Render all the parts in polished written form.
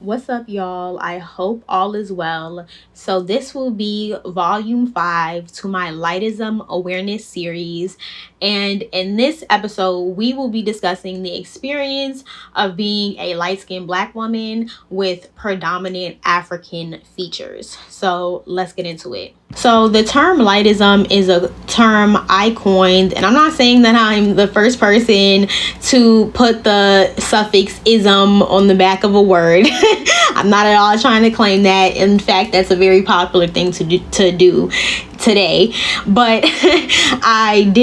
What's up, y'all? I hope all is well. So, this will be volume 5 to my lightism awareness series. And in this episode, we will be discussing the experience of being a light skinned Black woman with predominant African features. So, let's get into it. So the term lightism is a term I coined, and I'm not saying that I'm the first person to put the suffix ism on the back of a word. I'm not at all trying to claim that. In fact, that's a very popular thing to do today. But I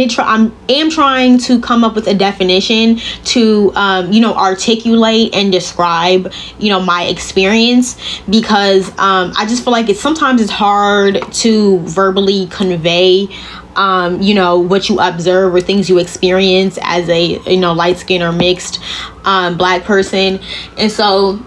am trying to come up with a definition to articulate and describe my experience, because I just feel like sometimes it's hard to verbally convey what you observe or things you experience as a light skin or mixed Black person. And so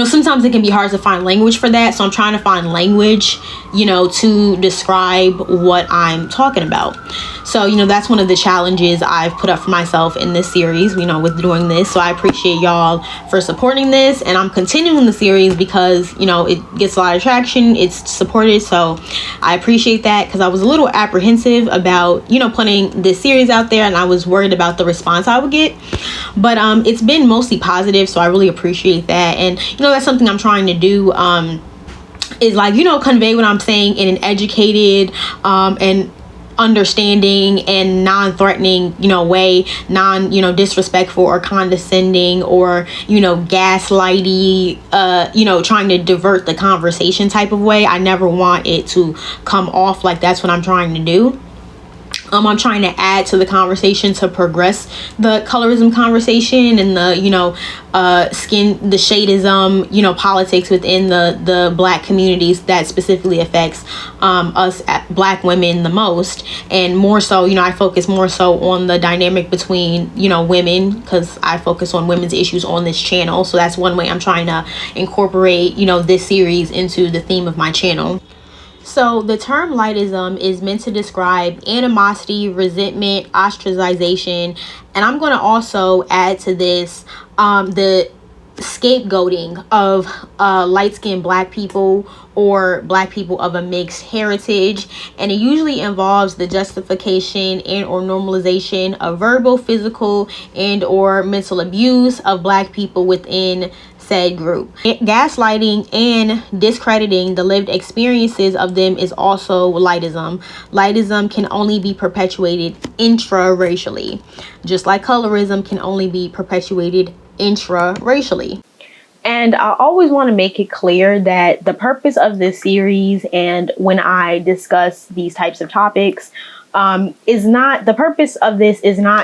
sometimes it can be hard to find language for that. So I'm trying to find language, to describe what I'm talking about. So, that's one of the challenges I've put up for myself in this series, with doing this. So I appreciate y'all for supporting this. And I'm continuing the series because, it gets a lot of traction. It's supported. So I appreciate that, because I was a little apprehensive about, putting this series out there, and I was worried about the response I would get. But it's been mostly positive. So I really appreciate that. And, that's something I'm trying to do, is convey what I'm saying in an educated and understanding and non-threatening way, disrespectful or condescending or gaslighty, trying to divert the conversation type of way. I never want it to come off like that's what I'm trying to do. I'm trying to add to the conversation to progress the colorism conversation and the the shadeism, politics within the Black communities that specifically affects us Black women the most. And more so, I focus more so on the dynamic between women, because I focus on women's issues on this channel. So that's one way I'm trying to incorporate this series into the theme of my channel. So the term lightism is meant to describe animosity, resentment, ostracization, and I'm going to also add to this the scapegoating of light-skinned Black people or Black people of a mixed heritage. And it usually involves the justification and or normalization of verbal, physical, and or mental abuse of Black people within said group. Gaslighting and discrediting the lived experiences of them is also lightism. Lightism can only be perpetuated intra-racially, just like colorism can only be perpetuated intra-racially. And I always want to make it clear that the purpose of this series, and when I discuss these types of topics, is not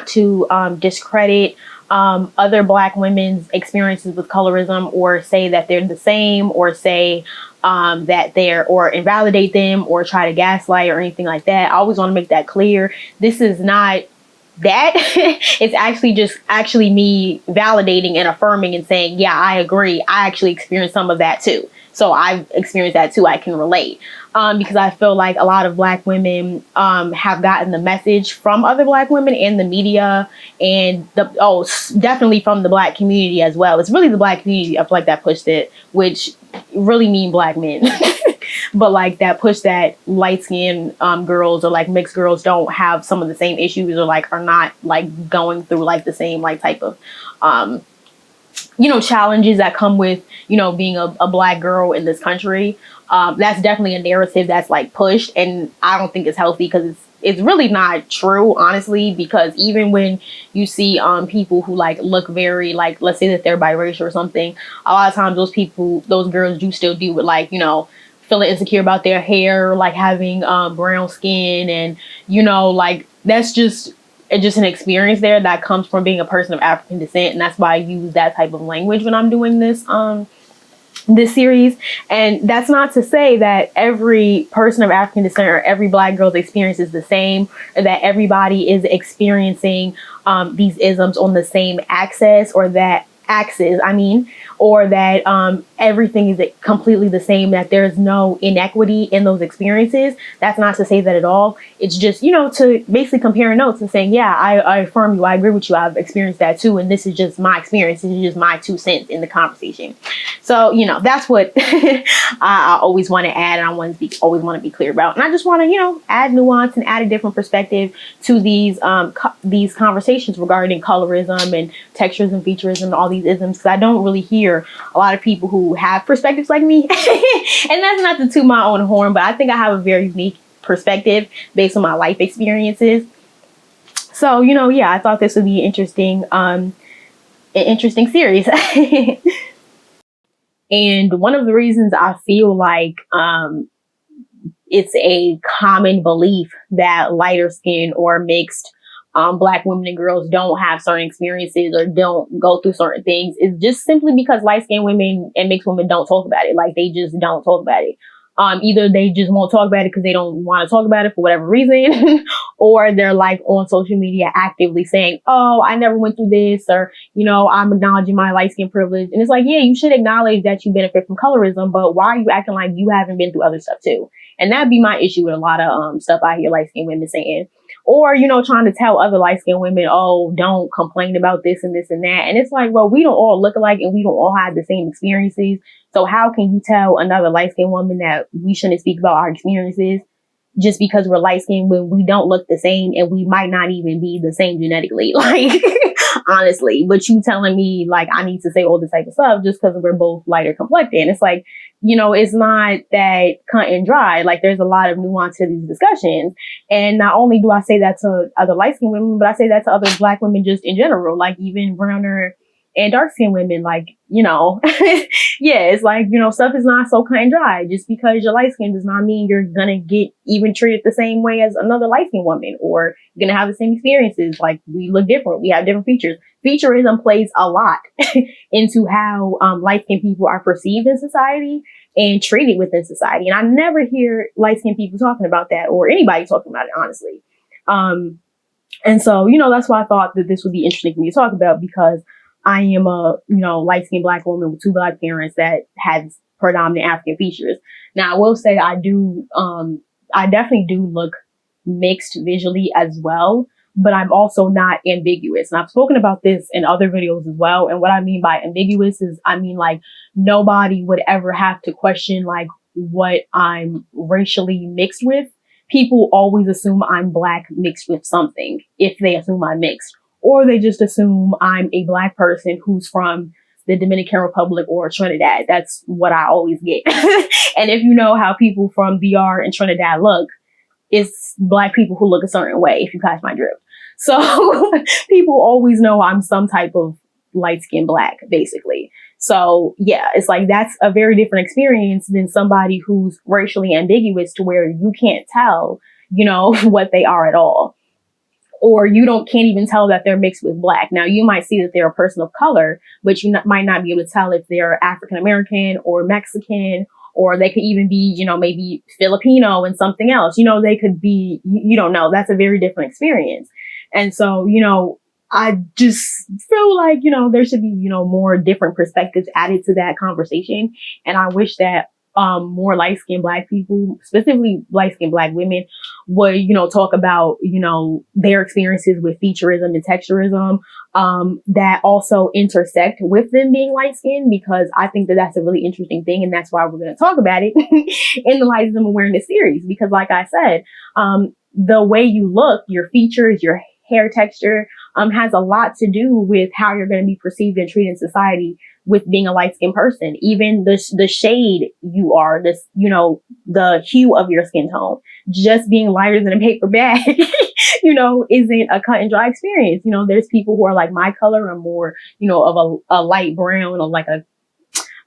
to discredit other Black women's experiences with colorism, or say that they're the same, or say that they're, or invalidate them, or try to gaslight or anything like that. I always want to make that clear. This is not that. It's actually me validating and affirming and saying, yeah, I agree. I actually experienced some of that too. So I've experienced that too. I can relate. Because I feel like a lot of Black women have gotten the message from other Black women in the media, and definitely from the Black community as well. It's really the Black community, I feel like, that pushed it, which really mean Black men. But like that push that light-skinned girls or like mixed girls don't have some of the same issues, or like are not like going through like the same like type of challenges that come with being a Black girl in this country. That's definitely a narrative that's like pushed, and I don't think it's healthy, because it's really not true, honestly. Because even when you see people who like look very like, let's say that they're biracial or something, a lot of times those girls do still deal with like feeling insecure about their hair, like having brown skin, and like that's just an experience there that comes from being a person of African descent. And that's why I use that type of language when I'm doing this series. And that's not to say that every person of African descent or every Black girl's experience is the same, or that everybody is experiencing these isms on the same axis, or that or that everything is completely the same, that there's no inequity in those experiences. That's not to say that at all. It's just, to basically compare notes and saying, yeah, I affirm you, I agree with you, I've experienced that too, and this is just my experience, this is just my 2 cents in the conversation. So, that's what I always want to add, and I always want to be clear about. And I just want to, add nuance and add a different perspective to these conversations regarding colorism and texturism, featurism, and all these isms, because I don't really hear a lot of people who have perspectives like me. And that's not to toot my own horn, but I think I have a very unique perspective based on my life experiences. So, I thought this would be an interesting series. And one of the reasons I feel like it's a common belief that lighter skin or mixed Black women and girls don't have certain experiences or don't go through certain things is just simply because light skinned women and mixed women don't talk about it. Like, they just don't talk about it. Either they just won't talk about it because they don't want to talk about it for whatever reason, or they're like on social media actively saying, oh, I never went through this, or, I'm acknowledging my light skin privilege. And it's like, yeah, you should acknowledge that you benefit from colorism, but why are you acting like you haven't been through other stuff too? And that'd be my issue with a lot of stuff I hear light skinned women saying. Or, trying to tell other light skinned women, oh, don't complain about this and this and that. And it's like, well, we don't all look alike and we don't all have the same experiences. So how can you tell another light skinned woman that we shouldn't speak about our experiences just because we're light skinned when we don't look the same and we might not even be the same genetically? Like, honestly, but you telling me like I need to say all this type of stuff just because we're both lighter complected. And it's like, it's not that cut and dry. Like, there's a lot of nuance to these discussions. And not only do I say that to other light skinned women, but I say that to other Black women just in general, like even browner and dark skinned women, like, yeah, it's like, stuff is not so cut and dry. Just because you're light skinned does not mean you're going to get even treated the same way as another light skinned woman, or you're going to have the same experiences. Like, we look different. We have different features. Featurism plays a lot into how light skinned people are perceived in society and treated within society. And I never hear light skinned people talking about that, or anybody talking about it, honestly. And so, that's why I thought that this would be interesting for me to talk about, because I am a, light skinned Black woman with 2 Black parents that has predominant African features. Now, I will say I definitely do look mixed visually as well, but I'm also not ambiguous. And I've spoken about this in other videos as well. And what I mean by ambiguous is, I mean, like, nobody would ever have to question, like, what I'm racially mixed with. People always assume I'm Black mixed with something if they assume I'm mixed. Or they just assume I'm a Black person who's from the Dominican Republic or Trinidad. That's what I always get. And if you know how people from DR and Trinidad look, it's Black people who look a certain way, if you catch my drift. So people always know I'm some type of light-skinned Black, basically. So yeah, it's like, that's a very different experience than somebody who's racially ambiguous to where you can't tell, what they are at all. Or you can't even tell that they're mixed with Black. Now, you might see that they're a person of color, but you might not be able to tell if they're African American or Mexican, or they could even be, maybe Filipino and something else. They could be, you don't know. That's a very different experience. And so, I just feel like, there should be, more different perspectives added to that conversation. And I wish that more light-skinned Black people, specifically light-skinned Black women, would, talk about, their experiences with Featurism and Texturism, that also intersect with them being light-skinned, because I think that that's a really interesting thing. And that's why we're going to talk about it in the Lightism Awareness series. Because like I said, the way you look, your features, your hair texture, has a lot to do with how you're going to be perceived and treated in society with being a light-skinned person. Even the shade you are, the hue of your skin tone, just being lighter than a paper bag, isn't a cut and dry experience. There's people who are like my color and more, of a light brown, or like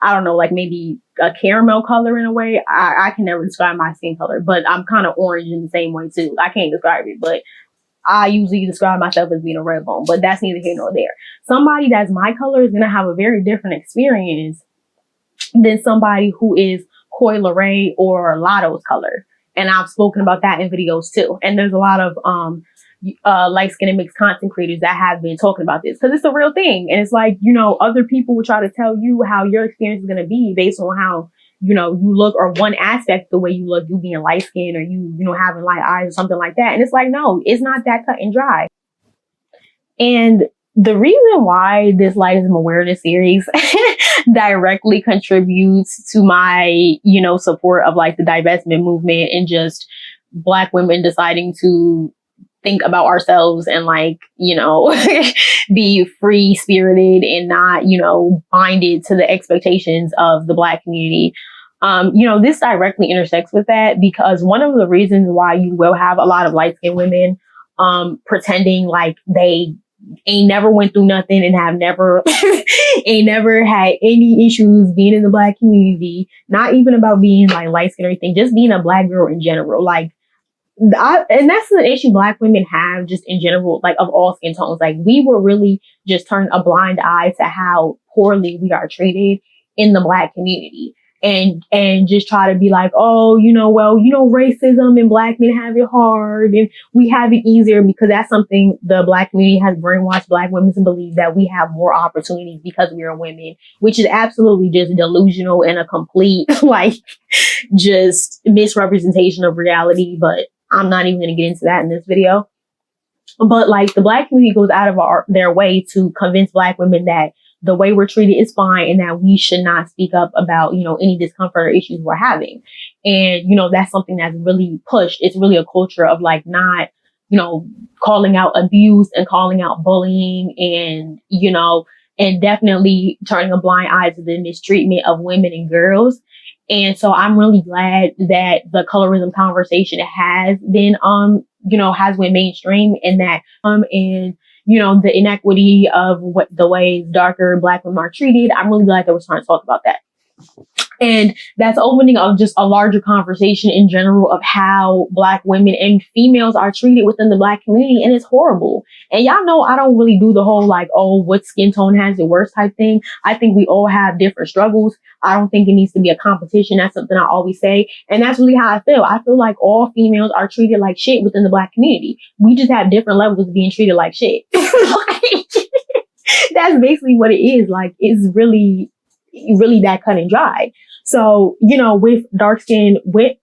I don't know, like maybe a caramel color in a way. I can never describe my skin color, but I'm kind of orange in the same way too. I can't describe it, but I usually describe myself as being a red bone, but that's neither here nor there. Somebody that's my color is going to have a very different experience than somebody who is Coi Leray or Lotto's color. And I've spoken about that in videos too. And there's a lot of light skin and mixed content creators that have been talking about this, because it's a real thing. And it's like, other people will try to tell you how your experience is going to be based on how you look, or one aspect, the way you look, you being light skinned, or you having light eyes or something like that. And it's like, no, it's not that cut and dry. And the reason why this Lightism Awareness series directly contributes to my, support of like the divestment movement and just Black women deciding to think about ourselves and like, be free spirited and not, binded to the expectations of the Black community. This directly intersects with that because one of the reasons why you will have a lot of light skinned women pretending like they ain't never went through nothing and have never ain't never had any issues being in the Black community, not even about being like light skinned or anything, just being a Black girl in general. Like, and that's the issue Black women have just in general, like of all skin tones. Like we will really just turn a blind eye to how poorly we are treated in the Black community. And just try to be like, oh, racism and Black men have it hard and we have it easier because that's something the Black community has brainwashed Black women to believe, that we have more opportunities because we are women, which is absolutely just delusional and a complete, like, just misrepresentation of reality. But I'm not even going to get into that in this video. But like the Black community goes out of their way to convince Black women that the way we're treated is fine and that we should not speak up about, any discomfort or issues we're having. And, that's something that's really pushed. It's really a culture of like not, calling out abuse and calling out bullying and, and definitely turning a blind eye to the mistreatment of women and girls. And so I'm really glad that the colorism conversation has been, has went mainstream and that, the inequity of what the way darker Black women are treated. I'm really glad that we're starting to talk about that. And that's opening up just a larger conversation in general of how Black women and females are treated within the Black community. And it's horrible. And y'all know I don't really do the whole like, oh, what skin tone has it worse type thing. I think we all have different struggles. I don't think it needs to be a competition. That's something I always say. And that's really how I feel. I feel like all females are treated like shit within the Black community. We just have different levels of being treated like shit. That's basically what it is. Like, it's really that cut and dry. So, with dark skin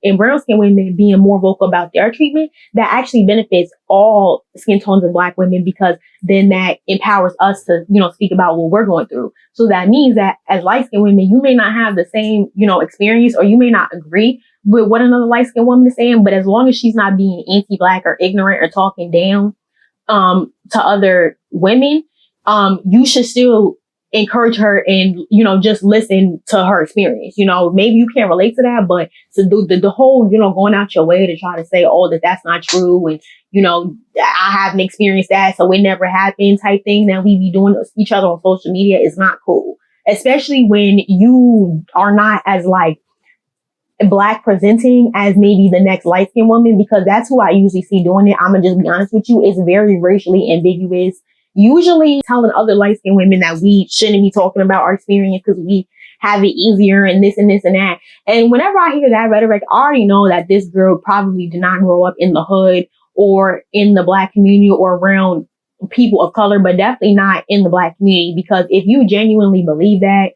and brown skin women being more vocal about their treatment, that actually benefits all skin tones of Black women because then that empowers us to, speak about what we're going through. So that means that as light skinned women, you may not have the same, experience, or you may not agree with what another light skinned woman is saying, but as long as she's not being anti-Black or ignorant or talking down to other women, you should still encourage her and, just listen to her experience. Maybe you can't relate to that, but to do the whole, going out your way to try to say, oh, that's not true. And, I haven't experienced that, so it never happened type thing that we be doing to each other on social media is not cool. Especially when you are not as like Black presenting as maybe the next light skinned woman, because that's who I usually see doing it. I'm gonna just be honest with you. It's very racially ambiguous. Usually telling other light skinned women that we shouldn't be talking about our experience because we have it easier and this and this and that. And whenever I hear that rhetoric, I already know that this girl probably did not grow up in the hood or in the Black community or around people of color, but definitely not in the Black community. Because if you genuinely believe that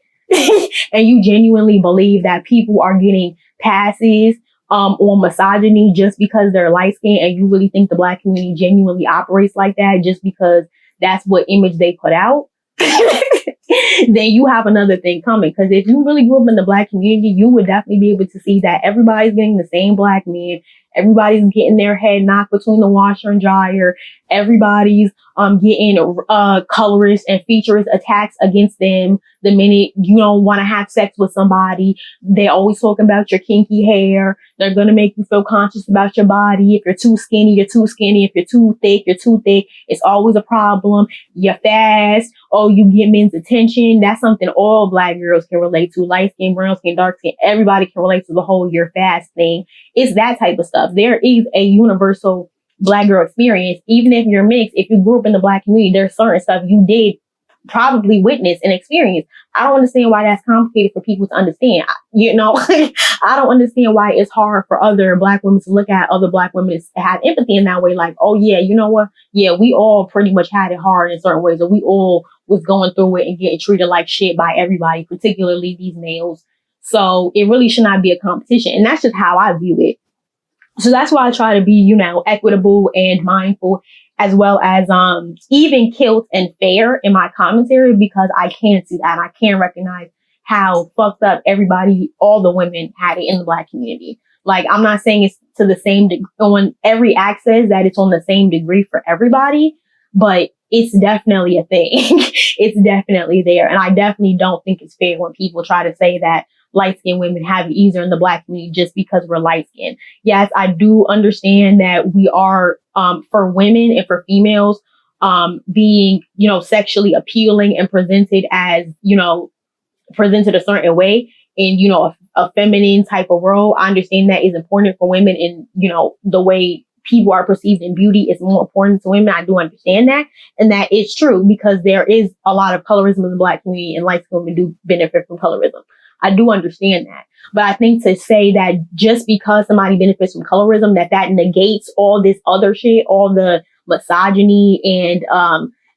and you genuinely believe that people are getting passes on misogyny just because they're light skinned, and you really think the Black community genuinely operates like that just because that's what image they put out, then you have another thing coming. Because if you really grew up in the Black community, you would definitely be able to see that everybody's getting the same Black men. Everybody's getting their head knocked between the washer and dryer. Everybody's getting colorist and featurist attacks against them the minute you don't want to have sex with somebody. They always talking about your kinky hair. They're going to make you feel conscious about your body. If you're too skinny, you're too skinny. If you're too thick, you're too thick. It's always a problem. You're fast. Oh, you get men's attention. That's something all Black girls can relate to. Light skin, brown skin, dark skin. Everybody can relate to the whole you're fast thing. It's that type of stuff. There is a universal Black girl experience. Even if you're mixed, if you grew up in the Black community, there's certain stuff you did probably witness and experience. I don't understand why that's complicated for people to understand. I don't understand why it's hard for other Black women to look at other Black women to have empathy in that way. Like, oh yeah, you know what? Yeah, we all pretty much had it hard in certain ways, or we all was going through it and getting treated like shit by everybody, particularly these males. So it really should not be a competition. And that's just how I view it. So that's why I try to be, equitable and mindful, as well as even killed and fair in my commentary, because I can see that and I can recognize how fucked up all the women had it in the Black community. Like, I'm not saying it's to the same on every access that it's on the same degree for everybody, but it's definitely a thing. It's definitely there. And I definitely don't think it's fair when people try to say that light-skinned women have it easier in the Black community just because we're light-skinned. Yes, I do understand that we are, for women and for females, being, sexually appealing and presented a certain way in, a feminine type of role. I understand that is important for women, and, the way people are perceived in beauty is more important to women. I do understand that. And that is true because there is a lot of colorism in the Black community, and light-skinned women do benefit from colorism. I do understand that. But I think to say that just because somebody benefits from colorism, that negates all this other shit, all the misogyny and,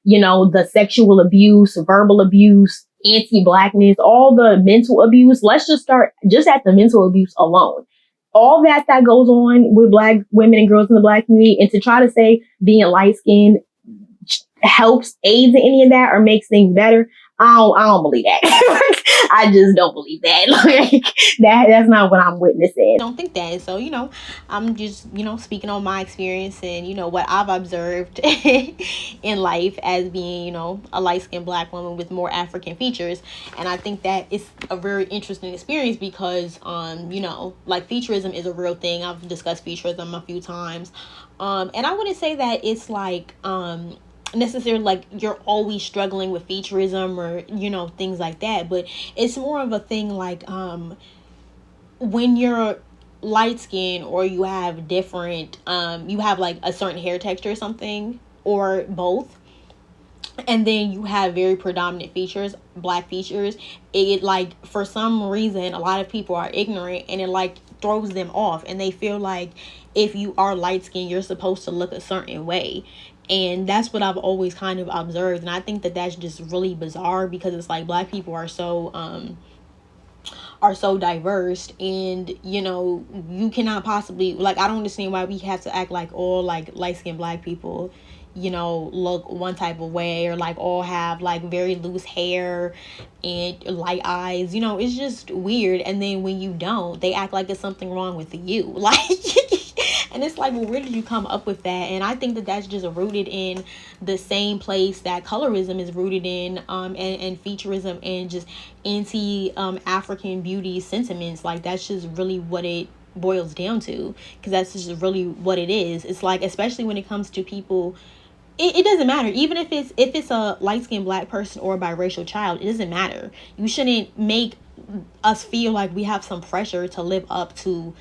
the sexual abuse, verbal abuse, anti-Blackness, all the mental abuse. Let's just start just at the mental abuse alone. All that goes on with Black women and girls in the Black community, and to try to say being light-skinned helps, aids in any of that or makes things better, I don't believe that. I just don't believe that. Like, that's not what I'm witnessing. Don't think that. So, I'm just, speaking on my experience and, what I've observed in life as being, a light-skinned Black woman with more African features. And I think that it's a very interesting experience because, like, Featurism is a real thing. I've discussed Featurism a few times. And I wouldn't say that it's like, necessarily like you're always struggling with Featurism or, things like that. But it's more of a thing like, when you're light skin or you have different you have like a certain hair texture or something or both, and then you have very predominant features, Black features, it like for some reason a lot of people are ignorant and it like throws them off and they feel like if you are light skinned you're supposed to look a certain way. And that's what I've always kind of observed, and I think that that's just really bizarre because it's like Black people are so diverse, and you cannot possibly, like, I don't understand why we have to act like all like light-skinned Black people look one type of way, or like all have like very loose hair and light eyes. It's just weird. And then when you don't, they act like it's something wrong with you. Like, and it's like, well, where did you come up with that? And I think that that's just rooted in the same place that colorism is rooted in, and Featurism and just anti African beauty sentiments. Like, that's just really what it boils down to, because that's just really what it is. It's like, especially when it comes to people, it doesn't matter. Even if it's a light-skinned Black person or a biracial child, it doesn't matter. You shouldn't make us feel like we have some pressure to live up to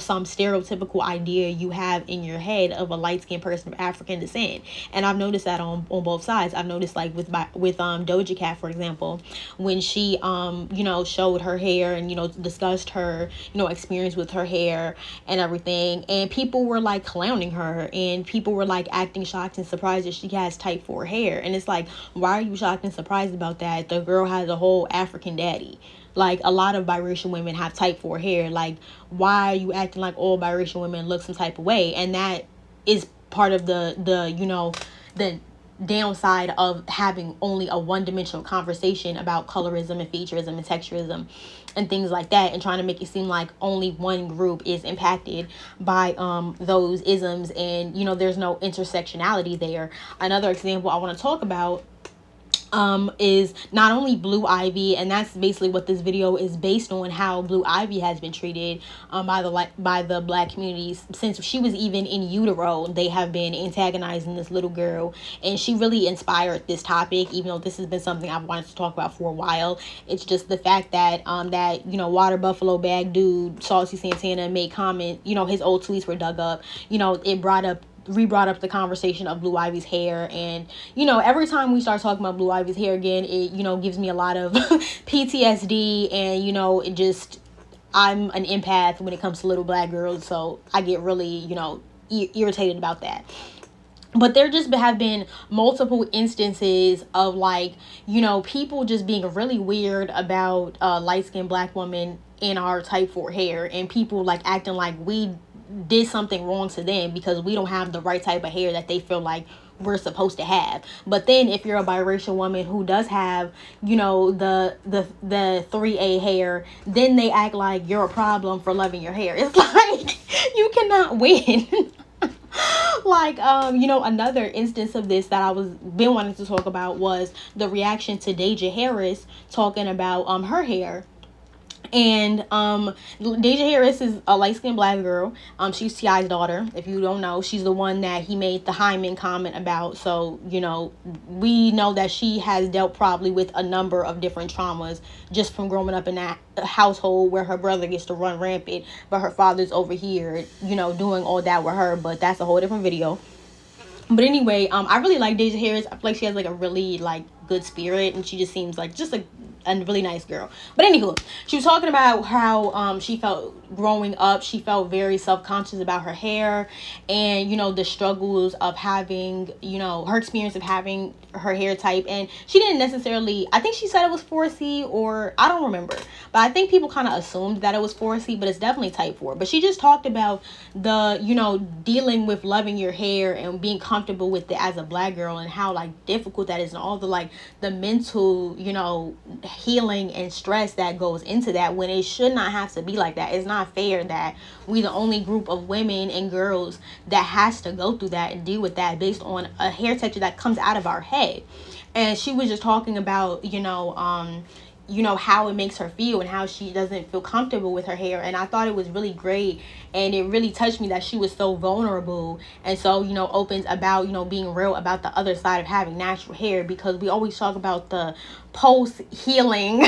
some stereotypical idea you have in your head of a light-skinned person of African descent. And I've noticed that on both sides. I've noticed like with dojacat, for example, when she showed her hair and discussed her experience with her hair and everything, and people were like clowning her and people were like acting shocked and surprised that she has type 4 hair. And it's like, why are you shocked and surprised about that? The girl has a whole African daddy. Like, a lot of biracial women have type 4 hair. Like, why are you acting like all biracial women look some type of way? And that is part of the the downside of having only a one-dimensional conversation about colorism and featureism and texturism and things like that, and trying to make it seem like only one group is impacted by those isms, and there's no intersectionality there. Another example I want to talk about is not only blue ivy, and that's basically what this video is based on, how blue ivy has been treated by the Black communities since she was even in utero. They have been antagonizing this little girl, and she really inspired this topic, even though this has been something I've wanted to talk about for a while. It's just the fact that water buffalo bag dude Saucy Santana made comment, his old tweets were dug up. It brought up the conversation of Blue Ivy's hair, and every time we start talking about Blue Ivy's hair again, it gives me a lot of PTSD, and it just, I'm an empath when it comes to little Black girls, so I get really irritated about that. But there just have been multiple instances of like people just being really weird about light-skinned Black women in our type 4 hair, and people like acting like we did something wrong to them because we don't have the right type of hair that they feel like we're supposed to have. But then if you're a biracial woman who does have, you know, the 3A hair, then they act like you're a problem for loving your hair. It's like you cannot win. Like, you know, another instance of this that I was been wanting to talk about was the reaction to Deja Harris talking about her hair. And Deja Harris is a light skinned black girl. She's T.I.'s daughter. If you don't know, she's the one that he made the Hyman comment about. So, you know, we know that she has dealt probably with a number of different traumas just from growing up in that household where her brother gets to run rampant, but her father's over here, you know, doing all that with her. But that's a whole different video. But anyway, I really like Deja Harris. I feel like she has like a really like good spirit, and she just seems like just a really nice girl. But anywho, she was talking about how she felt growing up. She felt very self-conscious about her hair, and you know, the struggles of having, you know, her experience of having her hair type. And she didn't necessarily, I think she said it was 4C, or I don't remember, but I think people kind of assumed that it was 4C, but it's definitely type 4. But she just talked about the, you know, dealing with loving your hair and being comfortable with it as a black girl, and how like difficult that is, and all the like the mental, you know, healing and stress that goes into that, when it should not have to be like that. It's not fair that we the only group of women and girls that has to go through that and deal with that based on a hair texture that comes out of our head. And she was just talking about, you know, how it makes her feel and how she doesn't feel comfortable with her hair. And I thought it was really great, and it really touched me that she was so vulnerable and so, you know, opens about, you know, being real about the other side of having natural hair, because we always talk about the post healing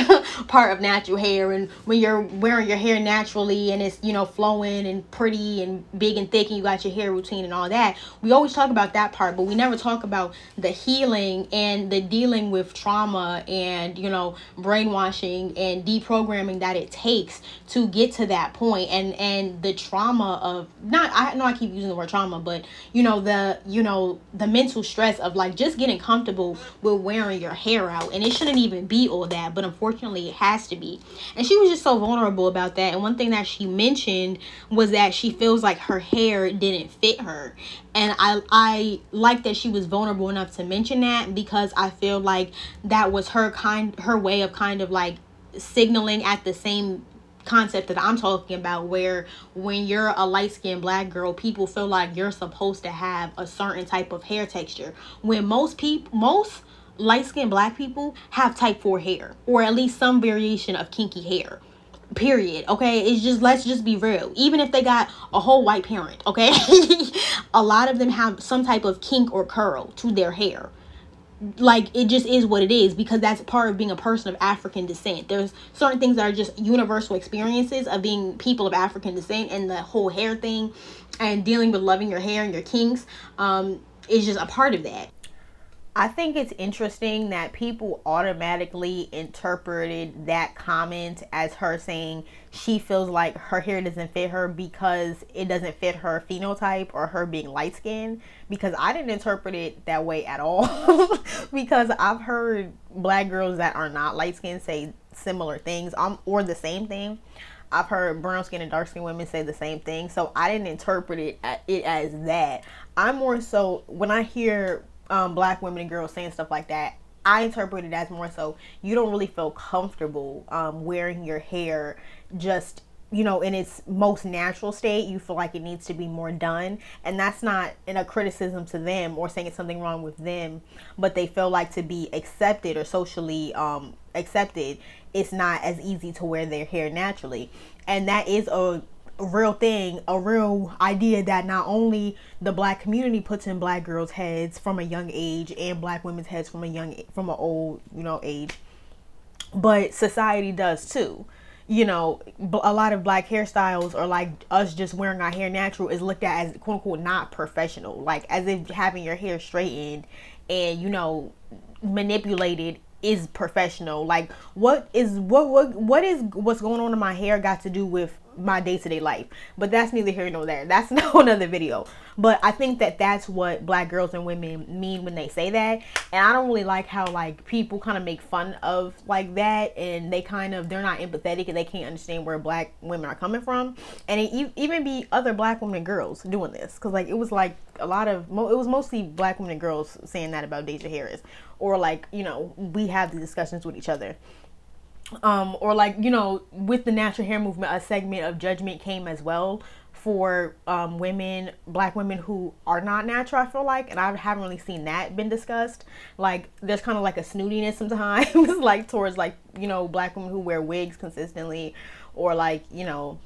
part of natural hair, and when you're wearing your hair naturally and it's, you know, flowing and pretty and big and thick, and you got your hair routine and all that. We always talk about that part, but we never talk about the healing and the dealing with trauma and, you know, brainwashing and deprogramming that it takes to get to that point. And the trauma of, not, I know I keep using the word trauma, but you know, the mental stress of like just getting comfortable with wearing your hair out. And it shouldn't even be all that, but unfortunately it has to be. And she was just so vulnerable about that. And one thing that she mentioned was that she feels like her hair didn't fit her. And I like that she was vulnerable enough to mention that, because I feel like that was her way of kind of like signaling at the same concept that I'm talking about, where when you're a light-skinned black girl, people feel like you're supposed to have a certain type of hair texture, when most light-skinned black people have type 4 hair, or at least some variation of kinky hair, period. Okay, it's just, let's just be real. Even if they got a whole white parent, okay, a lot of them have some type of kink or curl to their hair. Like, it just is what it is, because that's part of being a person of African descent. There's certain things that are just universal experiences of being people of African descent, and the whole hair thing and dealing with loving your hair and your kinks is just a part of that. I think it's interesting that people automatically interpreted that comment as her saying she feels like her hair doesn't fit her because it doesn't fit her phenotype or her being light skinned, because I didn't interpret it that way at all. Because I've heard black girls that are not light skinned say similar things, or the same thing. I've heard brown skin and dark skin women say the same thing. So I didn't interpret it as that. I'm more so, when I hear black women and girls saying stuff like that, I interpret it as more so you don't really feel comfortable wearing your hair just, you know, in its most natural state. You feel like it needs to be more done, and that's not in a criticism to them or saying it's something wrong with them, but they feel like to be accepted or socially accepted, it's not as easy to wear their hair naturally. And that is a real thing, a real idea that not only the black community puts in black girls' heads from a young age, and black women's heads from an old, you know, age, but society does too. You know, a lot of black hairstyles, or like us just wearing our hair natural, is looked at as quote unquote not professional, like as if having your hair straightened and, you know, manipulated is professional. Like, what's going on in my hair got to do with my day-to-day life. But that's neither here nor there. That's no another video. But I think that that's what black girls and women mean when they say that. And I don't really like how like people kind of make fun of like that, and they're not empathetic and they can't understand where black women are coming from. And it even be other black women and girls doing this, because like it was like it was mostly black women and girls saying that about Deja Harris, or like, you know, we have these discussions with each other. Or like, you know, with the natural hair movement, a segment of judgment came as well for black women who are not natural, I feel like, and I haven't really seen that been discussed. Like there's kind of like a snootiness sometimes like towards like, you know, black women who wear wigs consistently, or like, you know,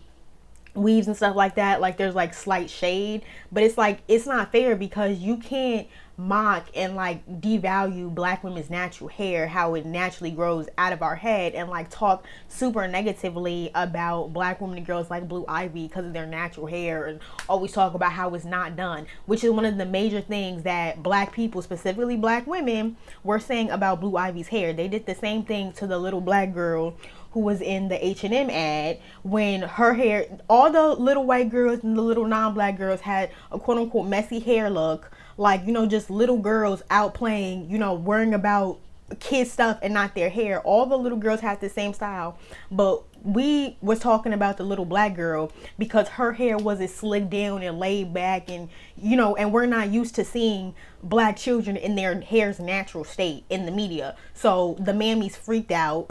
weaves and stuff like that. Like there's like slight shade, but it's like it's not fair, because you can't mock and like devalue black women's natural hair, how it naturally grows out of our head, and like talk super negatively about black women and girls like Blue Ivy because of their natural hair, and always talk about how it's not done, which is one of the major things that black people, specifically black women, were saying about Blue Ivy's hair. They did the same thing to the little black girl who was in the H&M ad, when her hair, all the little white girls and the little non-black girls had a quote-unquote messy hair look, like, you know, just little girls out playing, you know, worrying about kid stuff and not their hair. All the little girls had the same style, but we was talking about the little black girl because her hair wasn't slicked down and laid back, and, you know, and we're not used to seeing black children in their hair's natural state in the media. So the mammies freaked out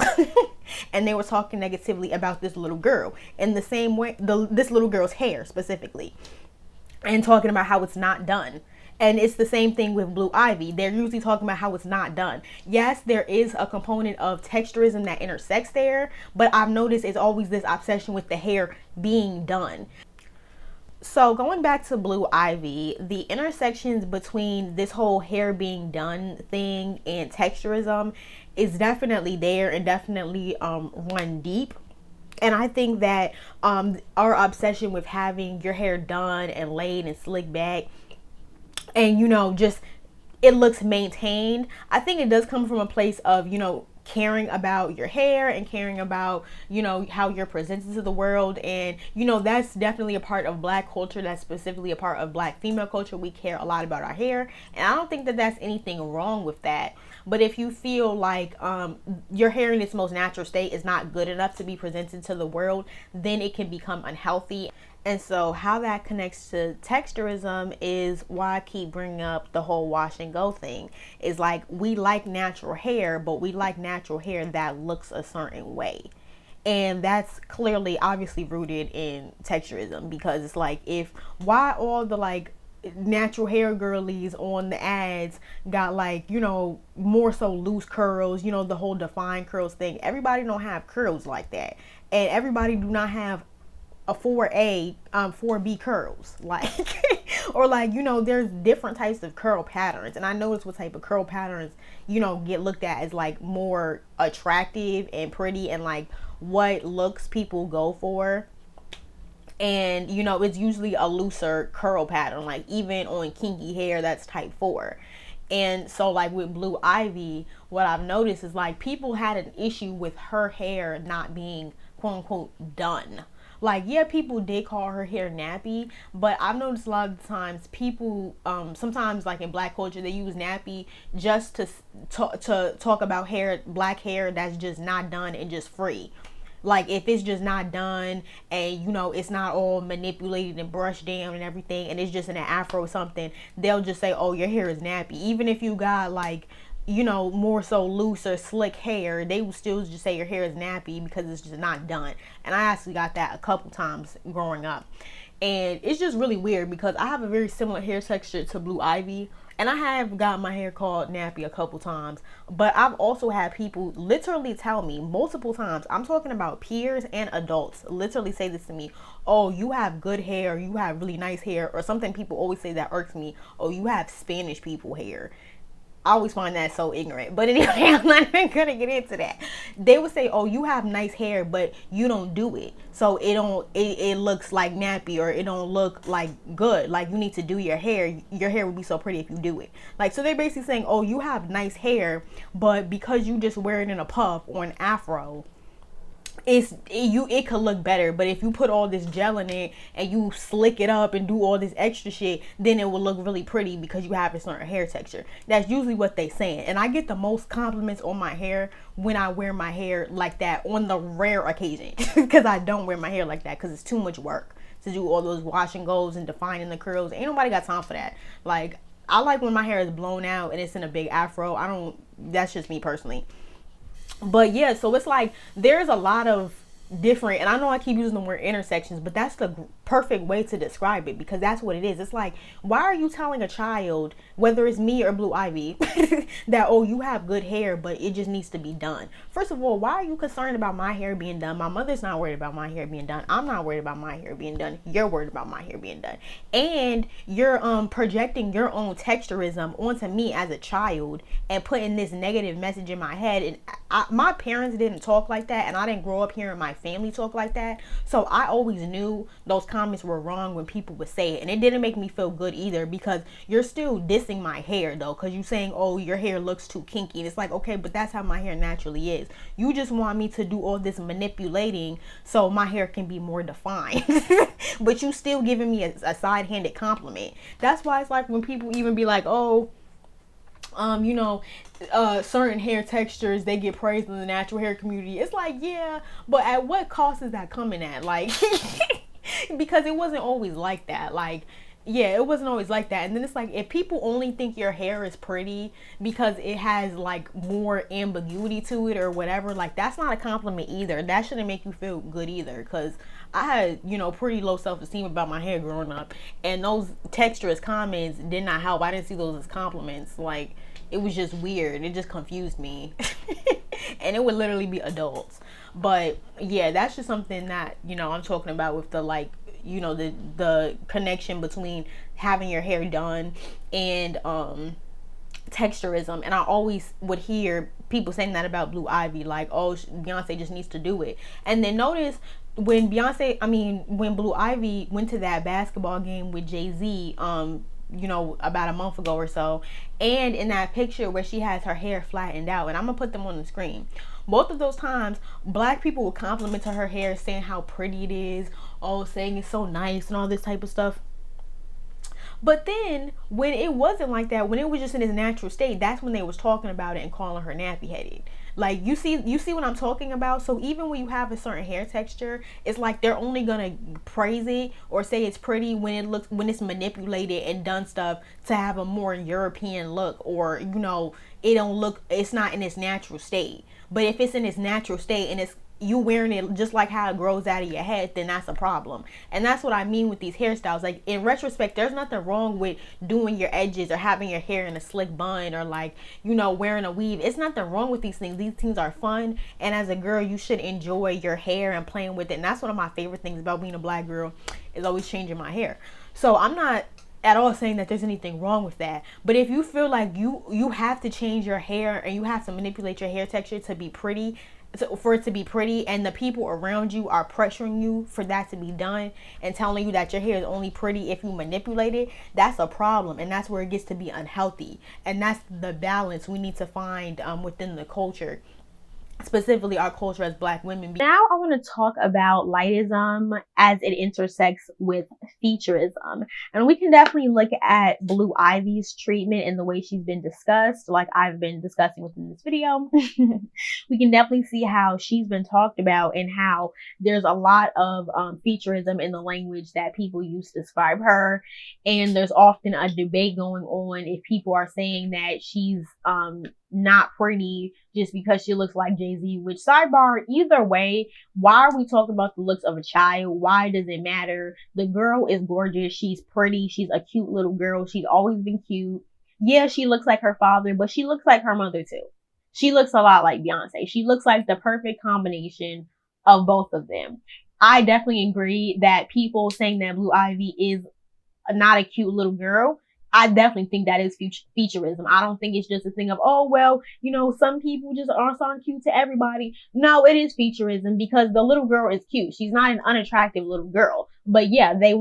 and they were talking negatively about this little girl in the same way, this little girl's hair specifically, and talking about how it's not done. And it's the same thing with Blue Ivy. They're usually talking about how it's not done. Yes, there is a component of texturism that intersects there, but I've noticed it's always this obsession with the hair being done. So going back to Blue Ivy, the intersections between this whole hair being done thing and texturism is definitely there, and definitely run deep. And I think that our obsession with having your hair done and laid and slicked back, and, you know, just it looks maintained, I think it does come from a place of, you know, caring about your hair and caring about, you know, how you're presented to the world. And, you know, that's definitely a part of black culture. That's specifically a part of black female culture. We care a lot about our hair, and I don't think that that's anything wrong with that. But if you feel like your hair in its most natural state is not good enough to be presented to the world, then it can become unhealthy. And so how that connects to texturism is why I keep bringing up the whole wash and go thing. Is like, we like natural hair, but we like natural hair that looks a certain way. And that's clearly, obviously rooted in texturism, because it's like, why all the like natural hair girlies on the ads got like, you know, more so loose curls, you know, the whole defined curls thing. Everybody don't have curls like that, and everybody do not have a 4A, 4B curls, like, or like, you know, there's different types of curl patterns, and I notice what type of curl patterns, you know, get looked at as like more attractive and pretty, and like what looks people go for. And, you know, it's usually a looser curl pattern, like even on kinky hair, that's type 4. And so like with Blue Ivy, what I've noticed is like people had an issue with her hair not being quote unquote done. Like, yeah, people did call her hair nappy, but I've noticed a lot of times people, sometimes like in black culture, they use nappy just to talk about hair, black hair that's just not done and just free. Like, if it's just not done and, you know, it's not all manipulated and brushed down and everything, and it's just in an afro or something, they'll just say, oh, your hair is nappy. Even if you got like, you know, more so loose or slick hair, they will still just say your hair is nappy because it's just not done. And I actually got that a couple times growing up. And it's just really weird because I have a very similar hair texture to Blue Ivy, and I have got my hair called nappy a couple times. But I've also had people literally tell me multiple times, I'm talking about peers and adults, literally say this to me: oh, you have good hair, you have really nice hair. Or something people always say that irks me: oh, you have Spanish people hair. I always find that so ignorant. But anyway, I'm not even gonna get into that. They would say, oh, you have nice hair, but you don't do it. So it looks like nappy, or it don't look like good. Like, you need to do your hair. Your hair would be so pretty if you do it. Like, so they're basically saying, oh, you have nice hair, but because you just wear it in a puff or an afro, it could look better. But if you put all this gel in it and you slick it up and do all this extra shit, then it will look really pretty because you have a certain hair texture. That's usually what they saying. And I get the most compliments on my hair when I wear my hair like that, on the rare occasion, because I don't wear my hair like that because it's too much work to do all those wash and goes and defining the curls. Ain't nobody got time for that. Like, I like when my hair is blown out and it's in a big afro. I don't, that's just me personally. But yeah, so it's like there's a lot of different, and I know I keep using the word intersections, but that's the perfect way to describe it, because that's what it is. It's like, why are you telling a child, whether it's me or Blue Ivy, that, oh, you have good hair but it just needs to be done? First of all, why are you concerned about my hair being done? My mother's not worried about my hair being done. I'm not worried about my hair being done. You're worried about my hair being done, and you're projecting your own texturism onto me as a child and putting this negative message in my head. And my parents didn't talk like that, and I didn't grow up hearing my family talk like that, so I always knew those comments were wrong when people would say it. And it didn't make me feel good either, because you're still dissing my hair though, because you're saying, oh, your hair looks too kinky. And it's like, okay, but that's how my hair naturally is. You just want me to do all this manipulating so my hair can be more defined. But you still giving me a side-handed compliment. That's why it's like when people even be like, oh, you know, certain hair textures, they get praised in the natural hair community. It's like, yeah, but at what cost is that coming at? Like, because it wasn't always like that. Like, yeah, it wasn't always like that. And then it's like, if people only think your hair is pretty because it has like more ambiguity to it or whatever, like, that's not a compliment either. That shouldn't make you feel good either, because I had, you know, pretty low self-esteem about my hair growing up, and those texturous comments did not help. I didn't see those as compliments. Like, it was just weird. It just confused me. And it would literally be adults. But yeah, that's just something that, you know, I'm talking about with the, like, you know, the connection between having your hair done and texturism. And I always would hear people saying that about Blue Ivy, like, oh, Beyonce just needs to do it. And then notice when when Blue Ivy went to that basketball game with Jay-Z, you know, about a month ago or so, and in that picture where she has her hair flattened out, and I'm gonna put them on the screen, both of those times black people would compliment to her hair, saying how pretty it is, oh, saying it's so nice and all this type of stuff. But then when it wasn't like that, when it was just in its natural state, that's when they was talking about it and calling her nappy headed. Like, you see what I'm talking about? So even when you have a certain hair texture, it's like they're only gonna praise it or say it's pretty when it's manipulated and done stuff to have a more European look, or, you know, it's not in its natural state. But if it's in its natural state and it's you wearing it just like how it grows out of your head, then that's a problem. And that's what I mean with these hairstyles. Like, in retrospect, there's nothing wrong with doing your edges or having your hair in a slick bun, or, like, you know, wearing a weave. It's nothing wrong with these things. These things are fun, and as a girl, you should enjoy your hair and playing with it. And that's one of my favorite things about being a black girl, is always changing my hair. So I'm not at all saying that there's anything wrong with that. But if you feel like you have to change your hair and you have to manipulate your hair texture to be pretty, for it to be pretty, and the people around you are pressuring you for that to be done and telling you that your hair is only pretty if you manipulate it, that's a problem. And that's where it gets to be unhealthy. And that's the balance we need to find within the culture, specifically our culture as black women. Now I want to talk about lightism as it intersects with Featurism. And we can definitely look at Blue Ivy's treatment and the way she's been discussed, like I've been discussing within this video. We can definitely see how she's been talked about, and how there's a lot of Featurism in the language that people use to describe her. And there's often a debate going on if people are saying that she's not pretty just because she looks like Jay-Z, which, sidebar, either way, why are we talking about the looks of a child? Why does it matter? The girl is gorgeous. She's pretty. She's a cute little girl. She's always been cute. Yeah, she looks like her father, but she looks like her mother too. She looks a lot like Beyonce. She looks like the perfect combination of both of them. I definitely agree that people saying that Blue Ivy is not a cute little girl, I definitely think that is Featurism. I don't think it's just a thing of, oh, well, you know, some people just aren't so cute to everybody. No, it is Featurism, because the little girl is cute. She's not an unattractive little girl. But yeah, they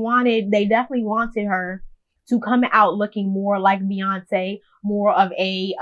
definitely wanted her to come out looking more like Beyonce, more of a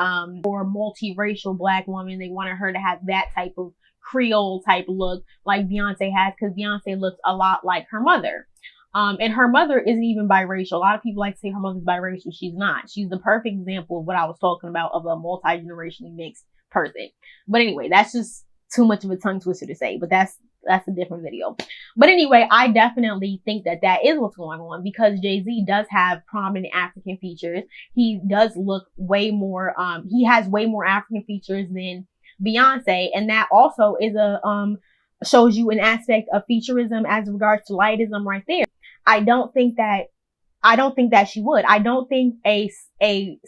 more multiracial black woman. They wanted her to have that type of Creole type look like Beyonce has, because Beyonce looks a lot like her mother. And her mother isn't even biracial. A lot of people like to say her mother's biracial. She's not. She's the perfect example of what I was talking about, of a multi-generationally mixed person. But anyway, that's just too much of a tongue twister to say, but that's a different video. But anyway, I definitely think that that is what's going on, because Jay-Z does have prominent African features. He does look way more, he has way more African features than Beyonce. And that also is shows you an aspect of Featurism as regards to lightism right there. I don't think that she would. I don't think a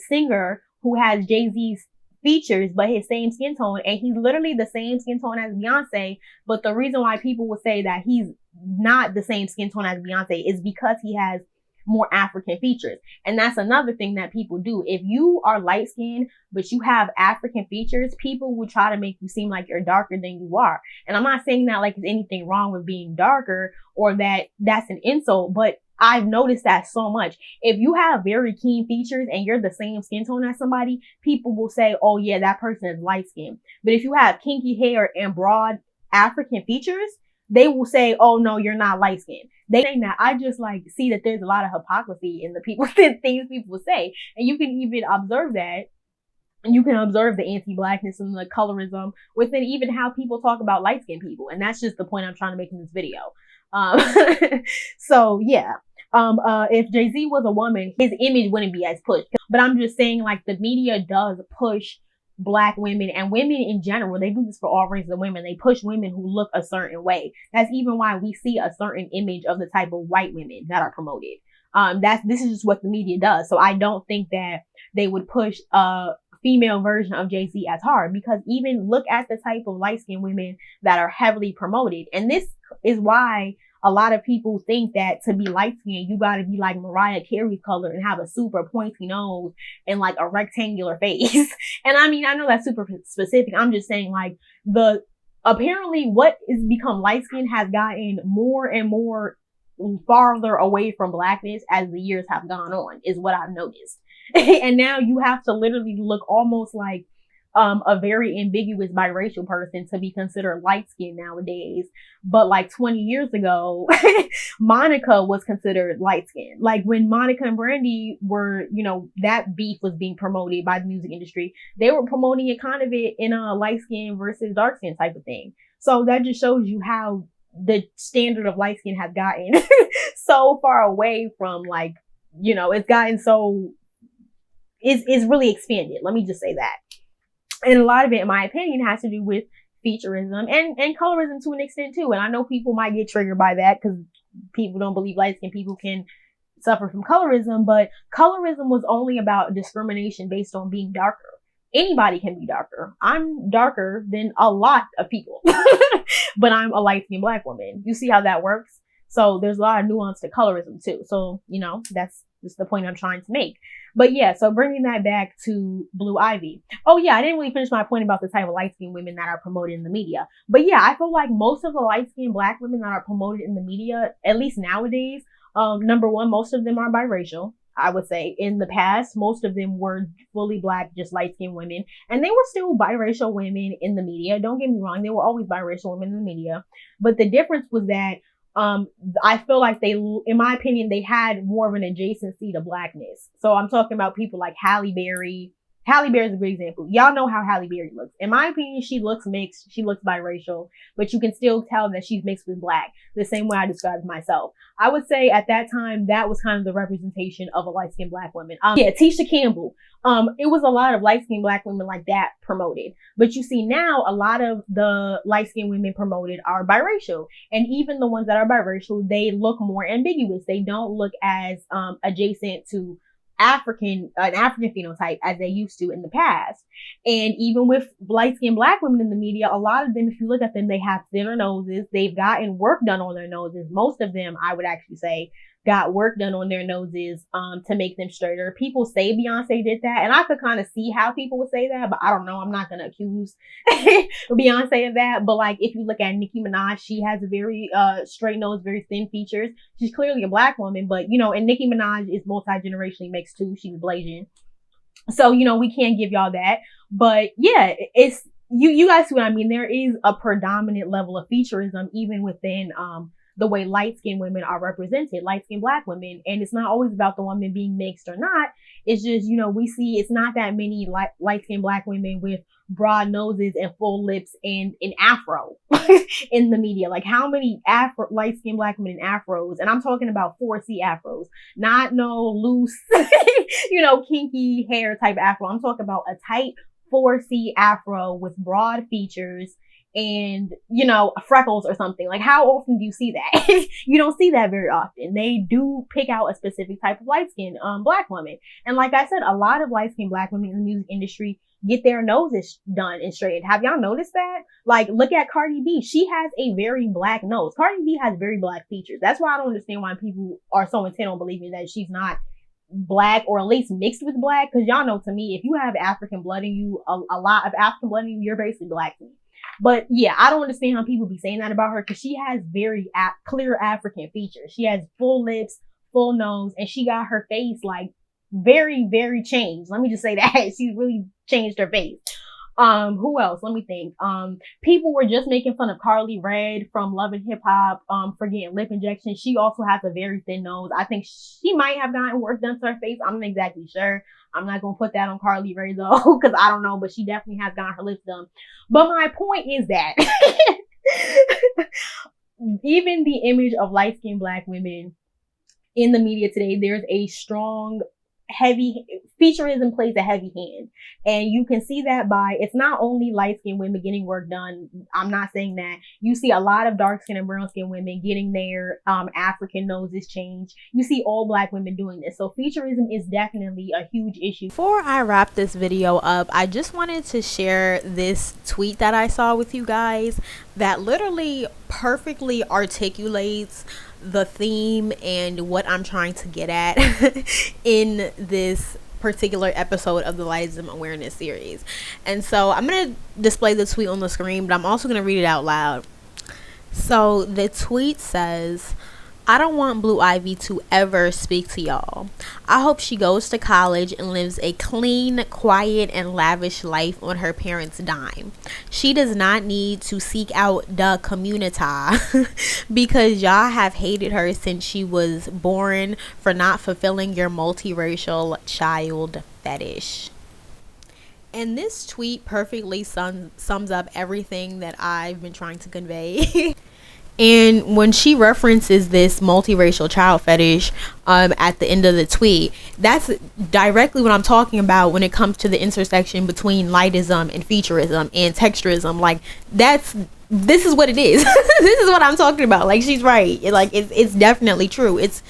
singer who has Jay-Z's features but his same skin tone, and he's literally the same skin tone as Beyonce, but the reason why people would say that he's not the same skin tone as Beyonce is because he has more African features. And that's another thing that people do. If you are light skinned but you have African features, people will try to make you seem like you're darker than you are. And I'm not saying that like there's anything wrong with being darker or that that's an insult, but I've noticed that so much. If you have very keen features and you're the same skin tone as somebody, people will say, oh yeah, that person is light skinned. But if you have kinky hair and broad African features, they will say, oh no, you're not light skinned. They say that. I just like see that there's a lot of hypocrisy in the things people say. And you can even observe that. And you can observe the anti-blackness and the colorism within even how people talk about light-skinned people. And that's just the point I'm trying to make in this video. So yeah. If Jay-Z was a woman, his image wouldn't be as pushed. But I'm just saying, like, the media does push Black women and women in general. They do this for all races of women. They push women who look a certain way. That's even why we see a certain image of the type of white women that are promoted. This is just what the media does. So I don't think that they would push a female version of Jay-Z as hard, because even look at the type of light-skinned women that are heavily promoted. And this is why a lot of people think that to be light-skinned, you gotta be like Mariah Carey's color and have a super pointy nose and like a rectangular face. And I mean, I know that's super specific. I'm just saying, like, apparently what is become light-skinned has gotten more and more farther away from blackness as the years have gone on, is what I've noticed. And now you have to literally look almost like a very ambiguous biracial person to be considered light skinned nowadays. But like 20 years ago, Monica was considered light skinned. Like when Monica and Brandy were, that beef was being promoted by the music industry, they were promoting it kind of in a light skin versus dark skin type of thing. So that just shows you how the standard of light skin has gotten so far away from, like, it's gotten so, it's really expanded. Let me just say that. And a lot of it, in my opinion, has to do with Featurism and colorism to an extent too. And I know people might get triggered by that because people don't believe light-skinned people can suffer from colorism, but colorism was only about discrimination based on being darker. Anybody can be darker. I'm darker than a lot of people, but I'm a light-skinned Black woman. You see how that works? So there's a lot of nuance to colorism too. So, that's just the point I'm trying to make. But yeah, so bringing that back to Blue Ivy. Oh yeah, I didn't really finish my point about the type of light-skinned women that are promoted in the media. But yeah, I feel like most of the light-skinned Black women that are promoted in the media, at least nowadays, number one, most of them are biracial. I would say in the past, most of them were fully Black, just light-skinned women. And they were still biracial women in the media. Don't get me wrong, they were always biracial women in the media. But the difference was that I feel like they, in my opinion, they had more of an adjacency to Blackness. So I'm talking about people like Halle Berry. Halle Berry is a good example. Y'all know how Halle Berry looks. In my opinion, she looks mixed. She looks biracial, but you can still tell that she's mixed with Black, the same way I described myself. I would say at that time, that was kind of the representation of a light-skinned Black woman. Yeah, Tisha Campbell. It was a lot of light-skinned Black women like that promoted. But you see now, a lot of the light-skinned women promoted are biracial. And even the ones that are biracial, they look more ambiguous. They don't look as adjacent to an African phenotype as they used to in the past. And even with light-skinned Black women in the media, a lot of them, if you look at them, they have thinner noses. They've gotten work done on their noses. Most of them, I would actually say, got work done on their noses to make them straighter. People say Beyonce did that, and I could kind of see how people would say that, but I don't know. I'm not going to accuse Beyonce of that. But like, if you look at Nicki Minaj, she has a very straight nose, very thin features. She's clearly a Black woman, but and Nicki Minaj is multi-generationally mixed too. She's Blasian. So, we can't give y'all that. But yeah, you guys see what I mean. There is a predominant level of featureism even within the way light skinned women are represented, light skinned black women. And it's not always about the woman being mixed or not. It's just, we see it's not that many light skinned black women with broad noses and full lips and an afro in the media. Like, how many light skinned black women in afros? And I'm talking about 4C afros, not no loose, kinky hair type afro. I'm talking about a tight 4C afro with broad features and, freckles or something. Like, how often do you see that? You don't see that very often. They do pick out a specific type of light skinned black woman. And like I said, a lot of light skinned black women in the music industry get their noses done and straightened. Have y'all noticed that? Like, look at Cardi B. She has a very black nose. Cardi B has very black features. That's why I don't understand why people are so intent on believing that she's not black, or at least mixed with black. Because y'all know, to me, if you have African blood in you, a lot of African blood in you, you're basically black to me. But yeah, I don't understand how people be saying that about her, because she has very clear African features. She has full lips, full nose, and she got her face like very, very changed. Let me just say that. She's really changed her face. Who else? Let me think. People were just making fun of Carly Red from Love and Hip Hop, for getting lip injections. She also has a very thin nose. I think she might have gotten work done to her face. I'm not exactly sure. I'm not gonna put that on Carly Red though, because I don't know, but she definitely has gotten her lips done. But my point is that even the image of light-skinned black women in the media today, there's a strong Featurism plays a heavy hand. And you can see that by, it's not only light-skinned women getting work done. I'm not saying that. You see a lot of dark-skinned and brown-skinned women getting their African noses changed. You see all black women doing this. So Featurism is definitely a huge issue. Before I wrap this video up, I just wanted to share this tweet that I saw with you guys that literally perfectly articulates the theme and what I'm trying to get at in this particular episode of the Lightism Awareness series. And so I'm going to display the tweet on the screen, but I'm also going to read it out loud. So the tweet says, "I don't want Blue Ivy to ever speak to y'all. I hope she goes to college and lives a clean, quiet, and lavish life on her parents' dime. She does not need to seek out the community because y'all have hated her since she was born for not fulfilling your multiracial child fetish." And this tweet perfectly sums up everything that I've been trying to convey. And when she references this multiracial child fetish at the end of the tweet, that's directly what I'm talking about when it comes to the intersection between lightism and featurism and texturism. Like, this is what it is. This is what I'm talking about. Like, she's right. It's definitely true. It's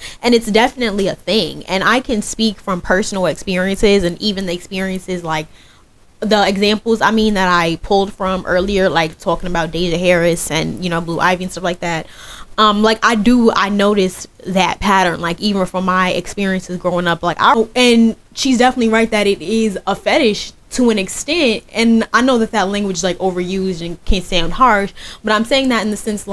definitely a thing. And I can speak from personal experiences, and even the experiences, like the examples that I pulled from earlier, like talking about Deja Harris and Blue Ivy and stuff like that. I noticed that pattern, like even from my experiences growing up. And she's definitely right that it is a fetish to an extent, and I know that language is like overused and can sound harsh, but I'm saying that in the sense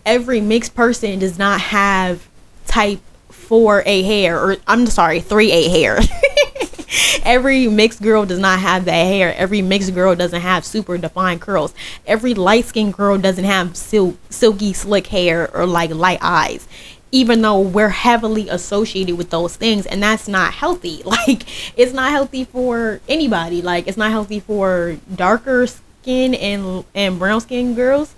every mixed person does not have type 4A hair, or I'm sorry, 3A hair. Every mixed girl does not have that hair. Every mixed girl doesn't have super defined curls. Every light-skinned girl doesn't have silky slick hair or like light eyes, even though we're heavily associated with those things, and that's not healthy. Like, it's not healthy for anybody. Like, it's not healthy for darker skin and brown skin girls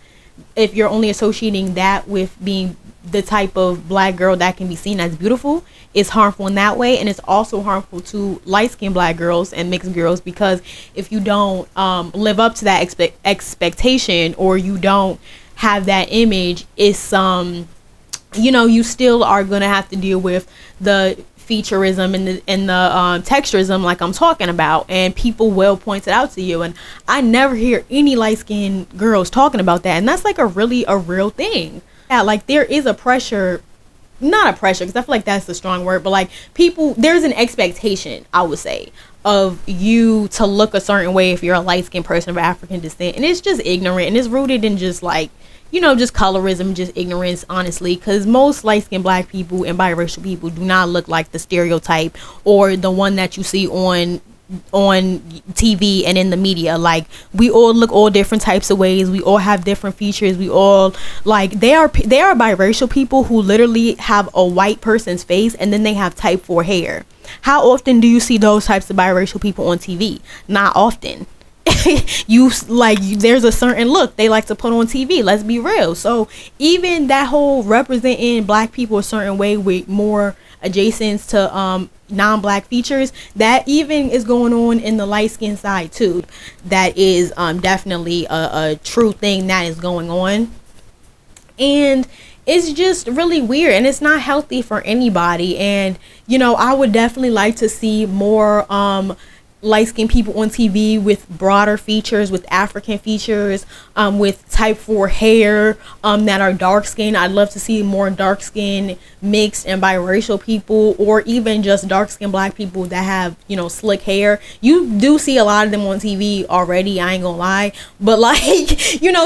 if you're only associating that with being the type of black girl that can be seen as beautiful. Is harmful in that way, and it's also harmful to light-skinned black girls and mixed girls, because if you don't live up to that expectation, or you don't have that image, it's you still are gonna have to deal with the featurism and the texturism, like I'm talking about, and people will point it out to you. And I never hear any light-skinned girls talking about that, and that's like a real thing. Yeah, like there is a pressure. Not a pressure, because I feel like that's a strong word, but like there's an expectation, I would say, of you to look a certain way if you're a light-skinned person of African descent, and it's just ignorant, and it's rooted in just just colorism, just ignorance, honestly, because most light-skinned black people and biracial people do not look like the stereotype or the one that you see on on TV and in the media. Like, we all look all different types of ways. We all have different features. We all, like, they are biracial people who literally have a white person's face and then they have type 4 hair. How often do you see those types of biracial people on TV? Not often. There's a certain look they like to put on TV, let's be real. So even that whole representing black people a certain way with more adjacents to non-black features, that even is going on in the light skin side too. That is definitely a true thing that is going on, and it's just really weird and it's not healthy for anybody. And I would definitely like to see more light-skinned people on TV with broader features, with African features, with type 4 hair, that are dark-skinned. I'd love to see more dark-skinned, mixed, and biracial people, or even just dark-skinned black people that have, slick hair. You do see a lot of them on TV already, I ain't gonna lie. But,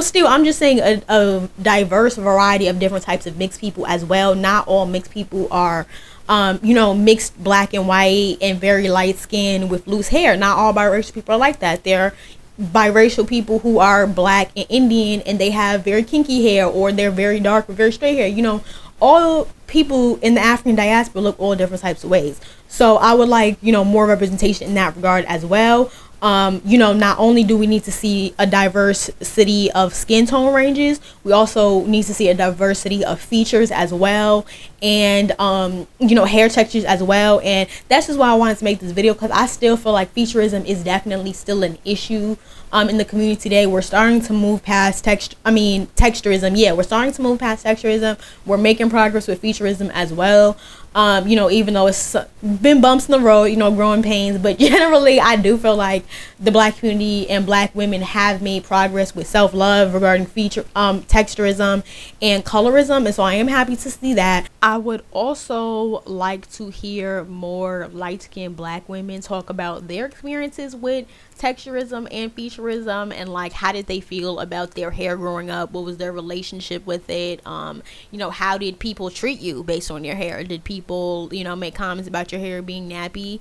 still, I'm just saying a diverse variety of different types of mixed people as well. Not all mixed people are mixed black and white and very light skin with loose hair. Not all biracial people are like that. They're biracial people who are black and Indian and they have very kinky hair, or they're very dark or very straight hair. All people in the African diaspora look all different types of ways. So I would like, more representation in that regard as well. Not only do we need to see a diversity of skin tone ranges, we also need to see a diversity of features as well, and hair textures as well. And that's just why I wanted to make this video, because I still feel like Featurism is definitely still an issue in the community today. We're starting to move past Texturism. Yeah, we're starting to move past Texturism. We're making progress with Featurism as well. Even though it's been bumps in the road, growing pains, but generally I do feel like the black community and black women have made progress with self-love regarding texturism and colorism, and so I am happy to see that. I would also like to hear more light-skinned black women talk about their experiences with texturism and featurism, and like, how did they feel about their hair growing up? What was their relationship with it? How did people treat you based on your hair? Did people make comments about your hair being nappy?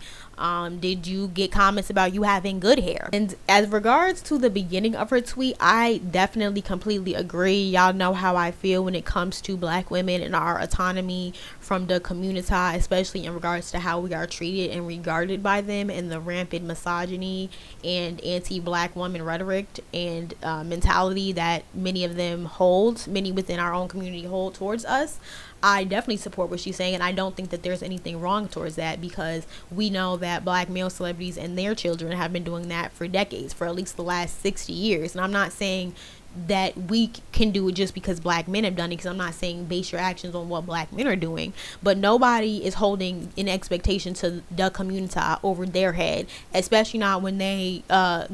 Did you get comments about you having good hair? And as regards to the beginning of her tweet, I definitely completely agree. Y'all know how I feel when it comes to black women and our autonomy from the community, especially in regards to how we are treated and regarded by them, and the rampant misogyny and anti-black woman rhetoric and mentality that many of them hold, many within our own community hold towards us. I definitely support what she's saying, and I don't think that there's anything wrong towards that, because we know that black male celebrities and their children have been doing that for decades, for at least the last 60 years. And I'm not saying that we can do it just because black men have done it, because I'm not saying base your actions on what black men are doing, but nobody is holding an expectation to the community over their head, especially not when they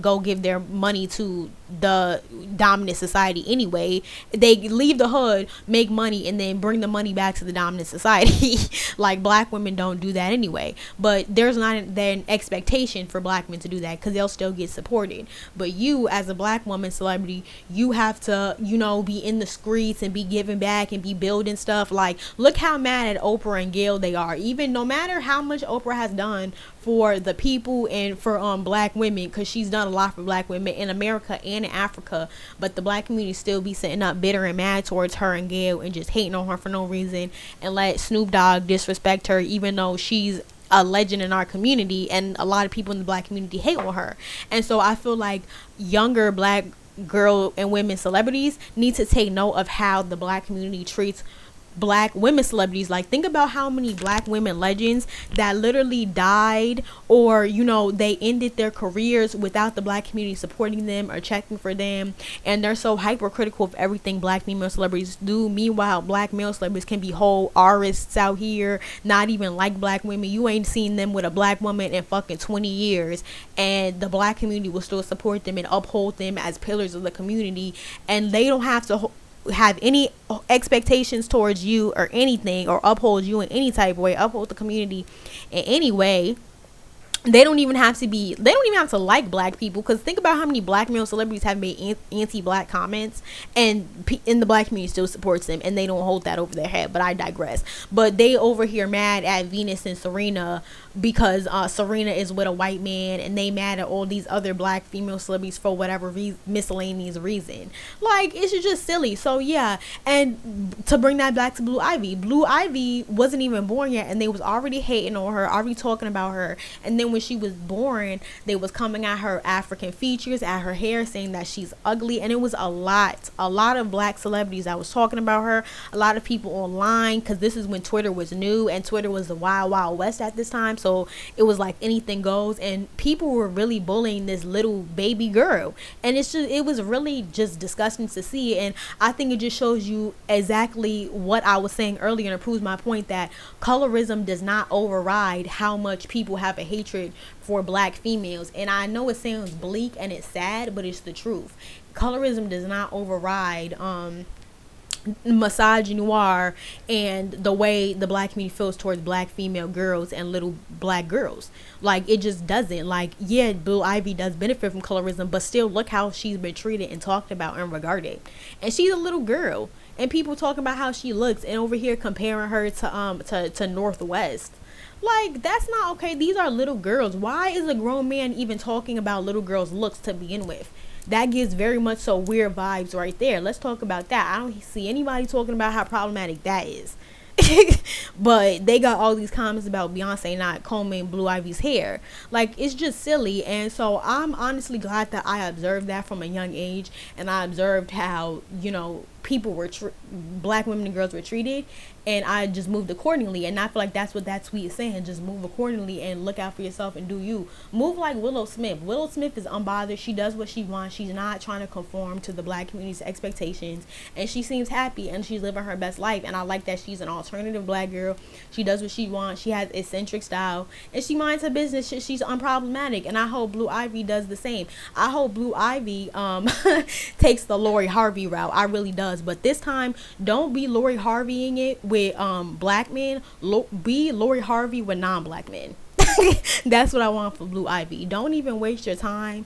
go give their money to the dominant society anyway. They leave the hood, make money, and then bring the money back to the dominant society. Like, black women don't do that anyway, but there's not an expectation for black men to do that, because they'll still get supported. But you, as a black woman celebrity, you have to be in the streets and be giving back and be building stuff. Like, look how mad at Oprah and Gayle they are, even no matter how much Oprah has done for the people and for black women, because she's done a lot for black women in America and in Africa, but the black community still be sitting up bitter and mad towards her and Gayle and just hating on her for no reason, and let Snoop Dogg disrespect her, even though she's a legend in our community and a lot of people in the black community hate on her. And so I feel like younger black girl and women celebrities need to take note of how the black community treats black women celebrities. Like, think about how many black women legends that literally died, or they ended their careers without the black community supporting them or checking for them, and they're so hypercritical of everything black female celebrities do. Meanwhile, black male celebrities can be whole artists out here, not even like black women. You ain't seen them with a black woman in fucking 20 years, and the black community will still support them and uphold them as pillars of the community, and they don't have to have any expectations towards you or anything, or uphold you in any type of way, uphold the community in any way. they don't even have to like black people, because think about how many black male celebrities have made anti-black comments, and in the black community still supports them, and they don't hold that over their head. But I digress. But they over here mad at Venus and Serena because Serena is with a white man, and they mad at all these other black female celebrities for whatever miscellaneous reason. Like, it's just silly. So yeah. And to bring that back to Blue Ivy wasn't even born yet, and they was already hating on her, already talking about her. And then when she was born, they was coming at her African features, at her hair, saying that she's ugly. And it was a lot of black celebrities that was talking about her, a lot of people online, because this is when Twitter was new, and Twitter was the wild west at this time. So it was like anything goes, and people were really bullying this little baby girl. And it was really just disgusting to see. And I think it just shows you exactly what I was saying earlier, and it proves my point that colorism does not override how much people have a hatred for black females. And I know it sounds bleak and it's sad, but it's the truth. Colorism does not override misogynoir and the way the black community feels towards black female girls and little black girls. Like, it just doesn't. Like, yeah, Blue Ivy does benefit from colorism, but still, look how she's been treated and talked about and regarded. And she's a little girl, and people talking about how she looks, and over here comparing her to Northwest. Like, that's not okay. These are little girls. Why is a grown man even talking about little girls' looks to begin with? That gives very much so weird vibes right there. Let's talk about that. I don't see anybody talking about how problematic that is. But they got all these comments about Beyonce not combing Blue Ivy's hair. Like, it's just silly. And so I'm honestly glad that I observed that from a young age, and I observed how, people were black women and girls were treated, and I just moved accordingly. And I feel like that's what that tweet is saying: just move accordingly and look out for yourself and do you. Move like Willow Smith. Willow Smith is unbothered. She does what she wants. She's not trying to conform to the black community's expectations, and she seems happy and she's living her best life. And I like that she's an alternative black girl. She does what she wants. She has eccentric style, and she minds her business. She's unproblematic, and I hope Blue Ivy does the same. I hope Blue Ivy takes the Lori Harvey route. I really does. But this time, don't be Lori Harveying it with black men. Be Lori Harvey with non-black men. That's what I want for Blue Ivy. Don't even waste your time